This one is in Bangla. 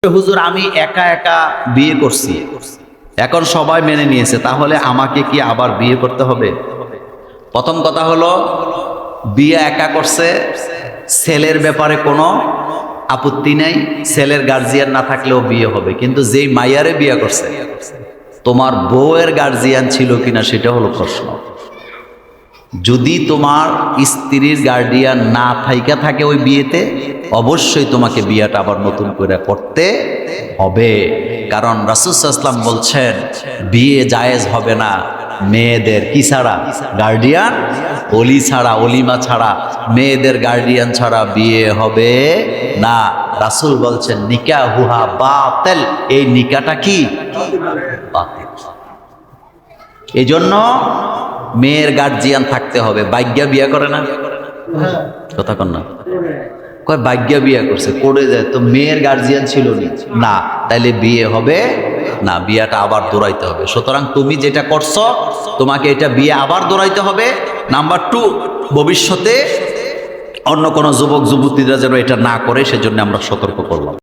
হুজুর আমি একা একা বিয়ে করছি, এখন সবাই মেনে নিয়েছে, তাহলে আমাকে কি আবার বিয়ে করতে হবে? প্রথম কথা হলো, বিয়ে একা করছে, ছেলের ব্যাপারে কোনো আপত্তি নেই, ছেলের গার্জিয়ান না থাকলেও বিয়ে হবে। কিন্তু যেই মাইয়ারে বিয়ে করছে, তোমার বউয়ের গার্জিয়ান ছিল কিনা সেটা হলো প্রশ্ন। যদি তোমার স্ত্রীর গার্ডিয়ান না থাইকা থাকে ওই বিয়েতে, অবশ্যই তোমাকে বিয়েটা আবার নতুন করে করতে হবে। কারণ রাসূল সাল্লাল্লাহু আলাইহি ওয়াসাল্লাম বলছেন, বিয়ে জায়েজ হবে না মেয়েদের কি ছাড়া, গার্ডিয়ান ওলি ছাড়া, ওলিমা ছাড়া, মেয়েদের গার্ডিয়ান ছাড়া বিয়ে হবে না। রাসূল বলছেন নিকাহুহা বাতিল, এই নিকাটা কি বাতিল। এই জন্য মেয়ের গার্জিয়ান থাকতে হবে। বাইজ্ঞা বিয়া করে না, কথা কন না, কয় বাইজ্ঞা বিয়া করছে, করে যায় তো মেয়ের গার্জিয়ান ছিল না, তাইলে বিয়ে হবে না, বিয়াটা আবার দৌড়াইতে হবে। সুতরাং তুমি যেটা করছো, তোমাকে এটা বিয়ে আবার দৌড়াইতে হবে। নাম্বার 2, ভবিষ্যতে অন্য কোনো যুবক যুবতীরা যেন এটা না করে, সেজন্য আমরা সতর্ক করলাম।